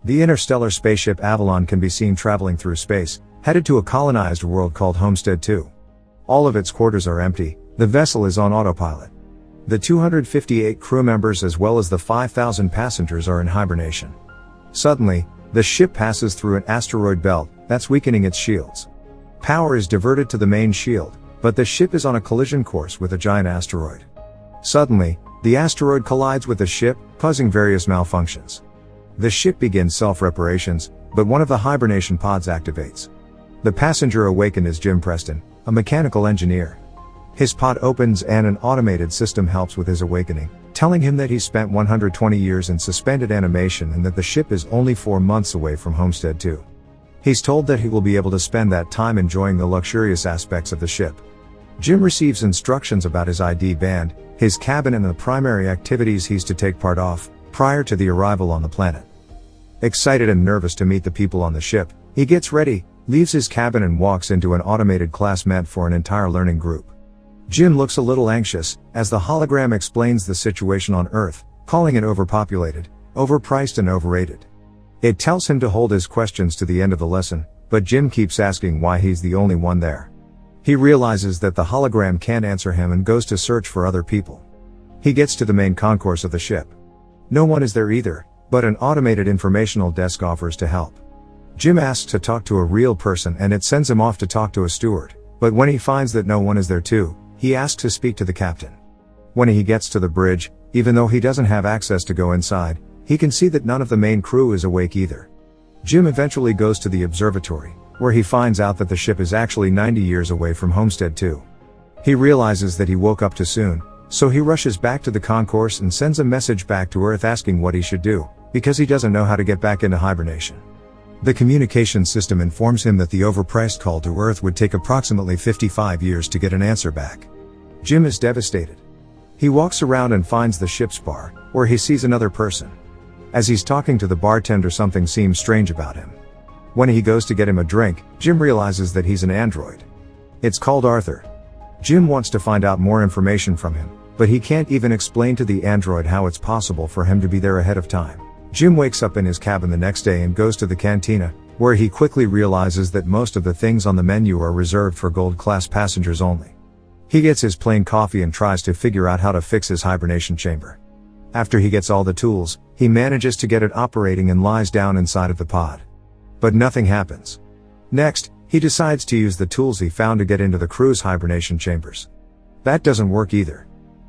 The interstellar spaceship Avalon can be seen traveling through space, headed to a colonized world called Homestead 2. All of its quarters are empty, the vessel is on autopilot. The 258 crew members as well as the 5,000 passengers are in hibernation. Suddenly, the ship passes through an asteroid belt that's weakening its shields. Power is diverted to the main shield, but the ship is on a collision course with a giant asteroid. Suddenly, the asteroid collides with the ship, causing various malfunctions. The ship begins self-reparations, but one of the hibernation pods activates. The passenger awakened is Jim Preston, a mechanical engineer. His pod opens and an automated system helps with his awakening, telling him that he spent 120 years in suspended animation and that the ship is only 4 months away from Homestead 2. He's told that he will be able to spend that time enjoying the luxurious aspects of the ship. Jim receives instructions about his ID band, his cabin and the primary activities he's to take part of, prior to the arrival on the planet. Excited and nervous to meet the people on the ship, he gets ready, leaves his cabin and walks into an automated class meant for an entire learning group. Jim looks a little anxious, as the hologram explains the situation on Earth, calling it overpopulated, overpriced and overrated. It tells him to hold his questions to the end of the lesson, but Jim keeps asking why he's the only one there. He realizes that the hologram can't answer him and goes to search for other people. He gets to the main concourse of the ship. No one is there either, but an automated informational desk offers to help. Jim asks to talk to a real person and it sends him off to talk to a steward, but when he finds that no one is there too, he asks to speak to the captain. When he gets to the bridge, even though he doesn't have access to go inside, he can see that none of the main crew is awake either. Jim eventually goes to the observatory, where he finds out that the ship is actually 90 years away from Homestead 2. He realizes that he woke up too soon, so he rushes back to the concourse and sends a message back to Earth asking what he should do, because he doesn't know how to get back into hibernation. The communication system informs him that the overpriced call to Earth would take approximately 55 years to get an answer back. Jim is devastated. He walks around and finds the ship's bar, where he sees another person. As he's talking to the bartender, something seems strange about him. When he goes to get him a drink, Jim realizes that he's an android. It's called Arthur. Jim wants to find out more information from him, but he can't even explain to the android how it's possible for him to be there ahead of time. Jim wakes up in his cabin the next day and goes to the cantina, where he quickly realizes that most of the things on the menu are reserved for gold-class passengers only. He gets his plain coffee and tries to figure out how to fix his hibernation chamber. After he gets all the tools, he manages to get it operating and lies down inside of the pod. But nothing happens. Next, he decides to use the tools he found to get into the crew's hibernation chambers. That doesn't work either.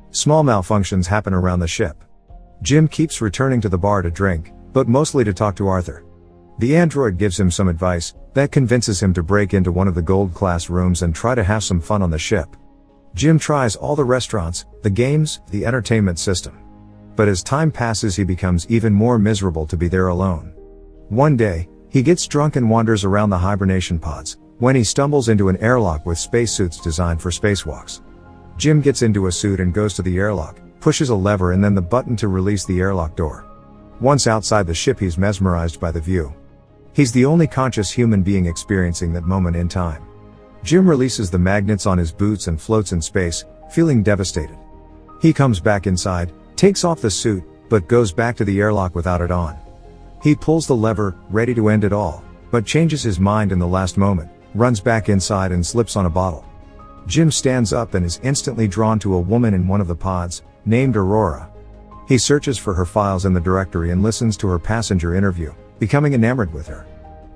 Small malfunctions happen around the ship. Jim keeps returning to the bar to drink, but mostly to talk to Arthur. The android gives him some advice that convinces him to break into one of the gold-class rooms and try to have some fun on the ship. Jim tries all the restaurants, the games, the entertainment system. But as time passes, he becomes even more miserable to be there alone. One day, he gets drunk and wanders around the hibernation pods, when he stumbles into an airlock with spacesuits designed for spacewalks. Jim gets into a suit and goes to the airlock, pushes a lever and then the button to release the airlock door. Once outside the ship, he's mesmerized by the view. He's the only conscious human being experiencing that moment in time. Jim releases the magnets on his boots and floats in space, feeling devastated. He comes back inside, takes off the suit, but goes back to the airlock without it on. He pulls the lever, ready to end it all, but changes his mind in the last moment, runs back inside and slips on a bottle. Jim stands up and is instantly drawn to a woman in one of the pods, named Aurora. He searches for her files in the directory and listens to her passenger interview, becoming enamored with her.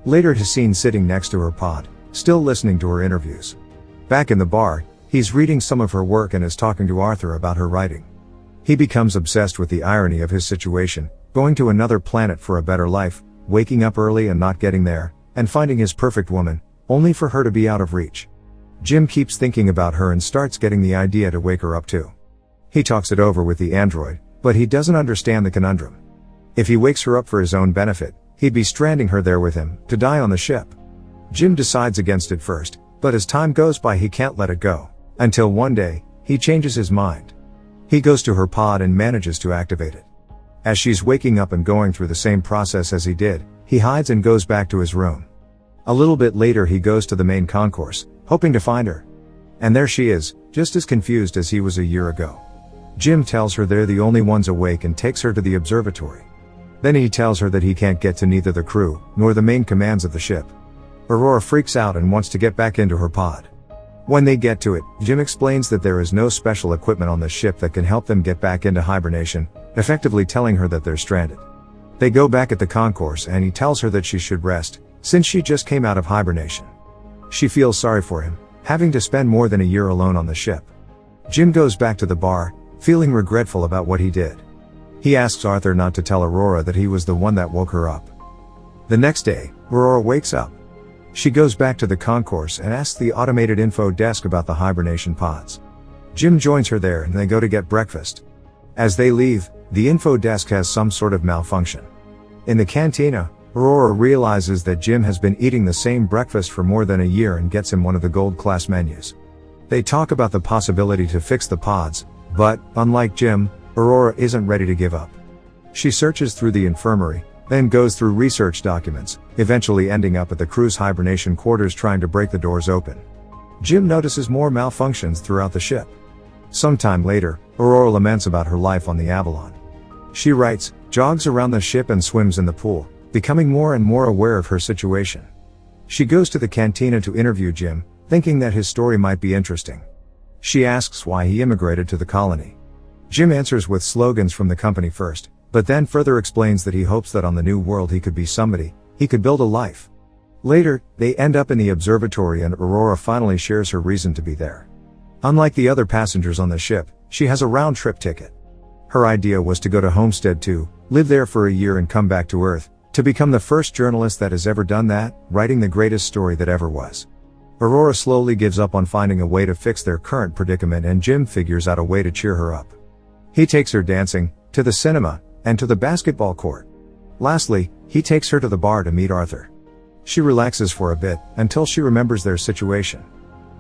Later he's seen sitting next to her pod, still listening to her interviews. Back in the bar, he's reading some of her work and is talking to Arthur about her writing. He becomes obsessed with the irony of his situation, going to another planet for a better life, waking up early and not getting there, and finding his perfect woman, only for her to be out of reach. Jim keeps thinking about her and starts getting the idea to wake her up too. He talks it over with the android, but he doesn't understand the conundrum. If he wakes her up for his own benefit, he'd be stranding her there with him, to die on the ship. Jim decides against it first, but as time goes by he can't let it go, until one day, he changes his mind. He goes to her pod and manages to activate it. As she's waking up and going through the same process as he did, he hides and goes back to his room. A little bit later he goes to the main concourse, hoping to find her. And there she is, just as confused as he was a year ago. Jim tells her they're the only ones awake and takes her to the observatory. Then he tells her that he can't get to neither the crew, nor the main commands of the ship. Aurora freaks out and wants to get back into her pod. When they get to it, Jim explains that there is no special equipment on the ship that can help them get back into hibernation, effectively telling her that they're stranded. They go back at the concourse and he tells her that she should rest, since she just came out of hibernation. She feels sorry for him, having to spend more than a year alone on the ship. Jim goes back to the bar, feeling regretful about what he did. He asks Arthur not to tell Aurora that he was the one that woke her up. The next day, Aurora wakes up. She goes back to the concourse and asks the automated info desk about the hibernation pods. Jim joins her there and they go to get breakfast. As they leave, the info desk has some sort of malfunction. In the cantina, Aurora realizes that Jim has been eating the same breakfast for more than a year and gets him one of the gold class menus. They talk about the possibility to fix the pods, but, unlike Jim, Aurora isn't ready to give up. She searches through the infirmary, then goes through research documents, eventually ending up at the crew's hibernation quarters trying to break the doors open. Jim notices more malfunctions throughout the ship. Sometime later, Aurora laments about her life on the Avalon. She writes, jogs around the ship and swims in the pool, becoming more and more aware of her situation. She goes to the cantina to interview Jim, thinking that his story might be interesting. She asks why he immigrated to the colony. Jim answers with slogans from the company first, but then further explains that he hopes that on the new world he could be somebody, he could build a life. Later, they end up in the observatory and Aurora finally shares her reason to be there. Unlike the other passengers on the ship, she has a round-trip ticket. Her idea was to go to Homestead 2, live there for a year and come back to Earth, to become the first journalist that has ever done that, writing the greatest story that ever was. Aurora slowly gives up on finding a way to fix their current predicament and Jim figures out a way to cheer her up. He takes her dancing, to the cinema, and to the basketball court. Lastly, he takes her to the bar to meet Arthur. She relaxes for a bit, until she remembers their situation.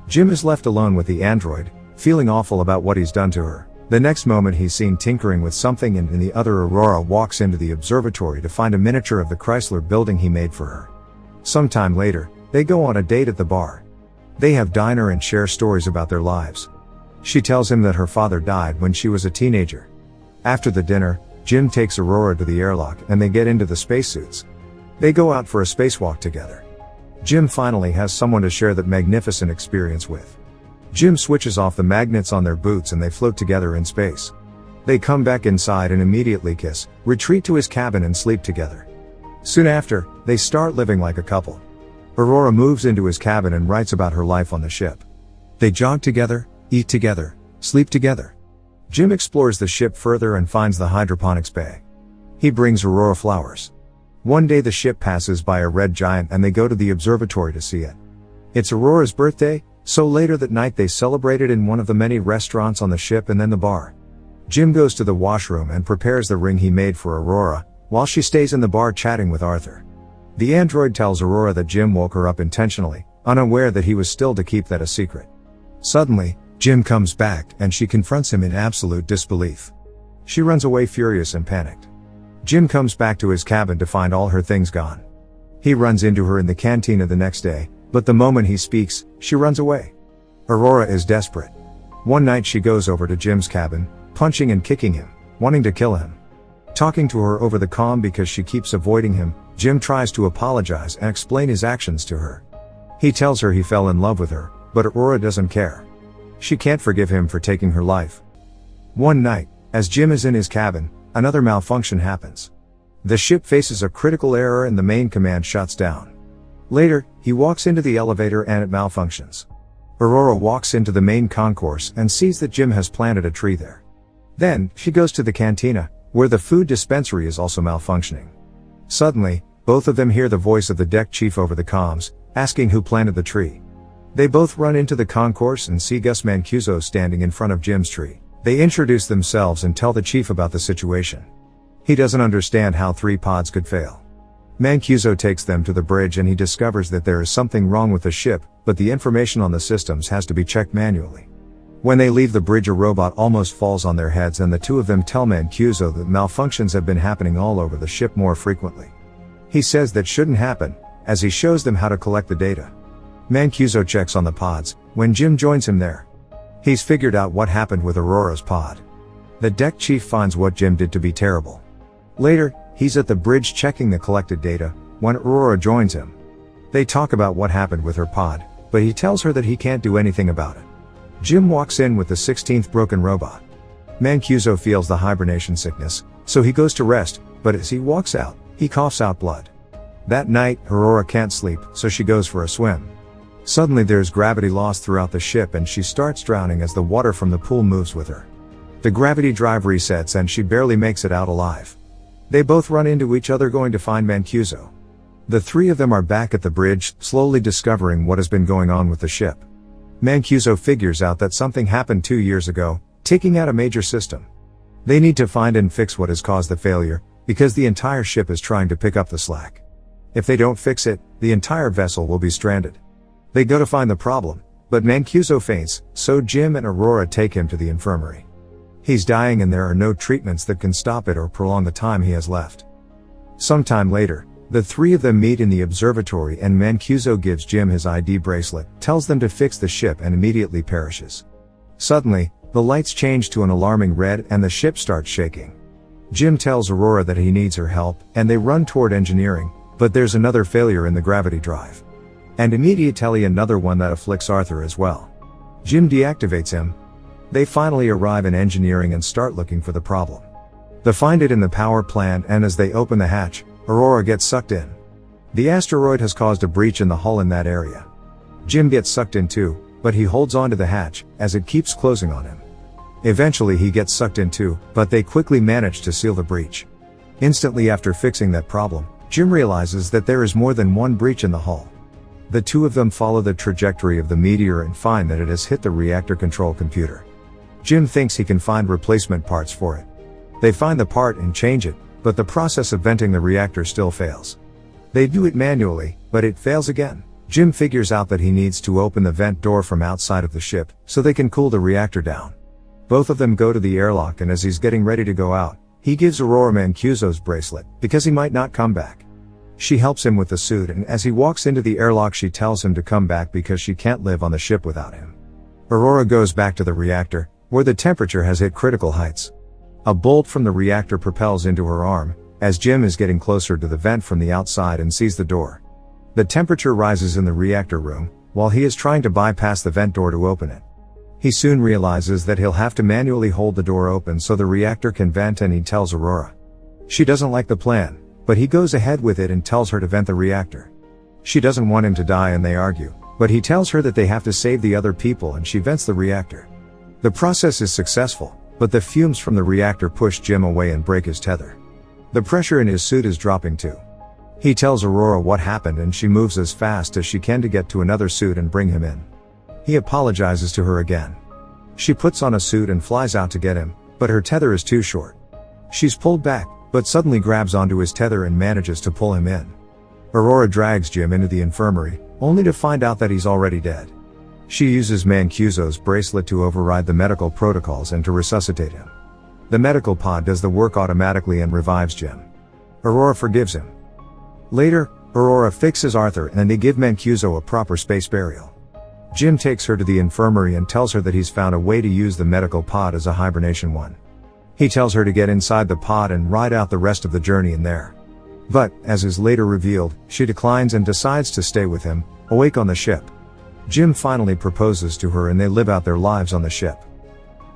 Jim is left alone with the android, feeling awful about what he's done to her. The next moment he's seen tinkering with something and in the other Aurora walks into the observatory to find a miniature of the Chrysler building he made for her. Sometime later, they go on a date at the bar. They have dinner and share stories about their lives. She tells him that her father died when she was a teenager. After the dinner, Jim takes Aurora to the airlock and they get into the spacesuits. They go out for a spacewalk together. Jim finally has someone to share that magnificent experience with. Jim switches off the magnets on their boots and they float together in space. They come back inside and immediately kiss, retreat to his cabin and sleep together. Soon after, they start living like a couple. Aurora moves into his cabin and writes about her life on the ship. They jog together, eat together, sleep together. Jim explores the ship further and finds the hydroponics bay. He brings Aurora flowers. One day the ship passes by a red giant and they go to the observatory to see it. It's Aurora's birthday, so later that night they celebrate it in one of the many restaurants on the ship and then the bar. Jim goes to the washroom and prepares the ring he made for Aurora, while she stays in the bar chatting with Arthur. The android tells Aurora that Jim woke her up intentionally, unaware that he was still to keep that a secret. Suddenly, Jim comes back and she confronts him in absolute disbelief. She runs away furious and panicked. Jim comes back to his cabin to find all her things gone. He runs into her in the cantina the next day, but the moment he speaks, she runs away. Aurora is desperate. One night she goes over to Jim's cabin, punching and kicking him, wanting to kill him. Talking to her over the comm because she keeps avoiding him, Jim tries to apologize and explain his actions to her. He tells her he fell in love with her, but Aurora doesn't care. She can't forgive him for taking her life. One night, as Jim is in his cabin, another malfunction happens. The ship faces a critical error and the main command shuts down. Later, he walks into the elevator and it malfunctions. Aurora walks into the main concourse and sees that Jim has planted a tree there. Then, she goes to the cantina, where the food dispensary is also malfunctioning. Suddenly, both of them hear the voice of the deck chief over the comms, asking who planted the tree. They both run into the concourse and see Gus Mancuso standing in front of Jim's tree. They introduce themselves and tell the chief about the situation. He doesn't understand how 3 pods could fail. Mancuso takes them to the bridge and he discovers that there is something wrong with the ship, but the information on the systems has to be checked manually. When they leave the bridge, a robot almost falls on their heads and the two of them tell Mancuso that malfunctions have been happening all over the ship more frequently. He says that shouldn't happen, as he shows them how to collect the data. Mancuso checks on the pods, when Jim joins him there. He's figured out what happened with Aurora's pod. The deck chief finds what Jim did to be terrible. Later, He's at the bridge checking the collected data, when Aurora joins him. They talk about what happened with her pod, but he tells her that he can't do anything about it. Jim walks in with the 16th broken robot. Mancuso feels the hibernation sickness, so he goes to rest, but as he walks out, he coughs out blood. That night, Aurora can't sleep, so she goes for a swim. Suddenly there's gravity loss throughout the ship and she starts drowning as the water from the pool moves with her. The gravity drive resets and she barely makes it out alive. They both run into each other going to find Mancuso. The three of them are back at the bridge, slowly discovering what has been going on with the ship. Mancuso figures out that something happened 2 years ago, taking out a major system. They need to find and fix what has caused the failure, because the entire ship is trying to pick up the slack. If they don't fix it, the entire vessel will be stranded. They go to find the problem, but Mancuso faints, so Jim and Aurora take him to the infirmary. He's dying and there are no treatments that can stop it or prolong the time he has left. Sometime later, the three of them meet in the observatory and Mancuso gives Jim his ID bracelet, tells them to fix the ship and immediately perishes. Suddenly, the lights change to an alarming red and the ship starts shaking. Jim tells Aurora that he needs her help, and they run toward engineering, but there's another failure in the gravity drive. And immediately another one that afflicts Arthur as well. Jim deactivates him. They finally arrive in engineering and start looking for the problem. They find it in the power plant and as they open the hatch, Aurora gets sucked in. The asteroid has caused a breach in the hull in that area. Jim gets sucked in too, but he holds on to the hatch, as it keeps closing on him. Eventually he gets sucked in too, but they quickly manage to seal the breach. Instantly after fixing that problem, Jim realizes that there is more than one breach in the hull. The two of them follow the trajectory of the meteor and find that it has hit the reactor control computer. Jim thinks he can find replacement parts for it. They find the part and change it, but the process of venting the reactor still fails. They do it manually, but it fails again. Jim figures out that he needs to open the vent door from outside of the ship, so they can cool the reactor down. Both of them go to the airlock and as he's getting ready to go out, he gives Aurora Mancuso's bracelet, because he might not come back. She helps him with the suit and as he walks into the airlock she tells him to come back because she can't live on the ship without him. Aurora goes back to the reactor, where the temperature has hit critical heights. A bolt from the reactor propels into her arm, as Jim is getting closer to the vent from the outside and sees the door. The temperature rises in the reactor room, while he is trying to bypass the vent door to open it. He soon realizes that he'll have to manually hold the door open so the reactor can vent and he tells Aurora. She doesn't like the plan, but he goes ahead with it and tells her to vent the reactor. She doesn't want him to die and they argue, but he tells her that they have to save the other people and she vents the reactor. The process is successful, but the fumes from the reactor push Jim away and break his tether. The pressure in his suit is dropping too. He tells Aurora what happened and she moves as fast as she can to get to another suit and bring him in. He apologizes to her again. She puts on a suit and flies out to get him, but her tether is too short. She's pulled back, but suddenly grabs onto his tether and manages to pull him in. Aurora drags Jim into the infirmary, only to find out that he's already dead. She uses Mancuso's bracelet to override the medical protocols and to resuscitate him. The medical pod does the work automatically and revives Jim. Aurora forgives him. Later, Aurora fixes Arthur and they give Mancuso a proper space burial. Jim takes her to the infirmary and tells her that he's found a way to use the medical pod as a hibernation one. He tells her to get inside the pod and ride out the rest of the journey in there. But, as is later revealed, she declines and decides to stay with him, awake on the ship. Jim finally proposes to her and they live out their lives on the ship.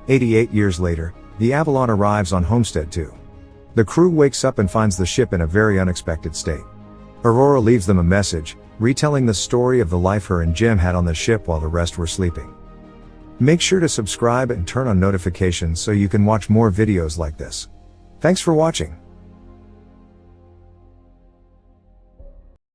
88 years later, the Avalon arrives on Homestead 2. The crew wakes up and finds the ship in a very unexpected state. Aurora leaves them a message, retelling the story of the life her and Jim had on the ship while the rest were sleeping. Make sure to subscribe and turn on notifications so you can watch more videos like this. Thanks for watching.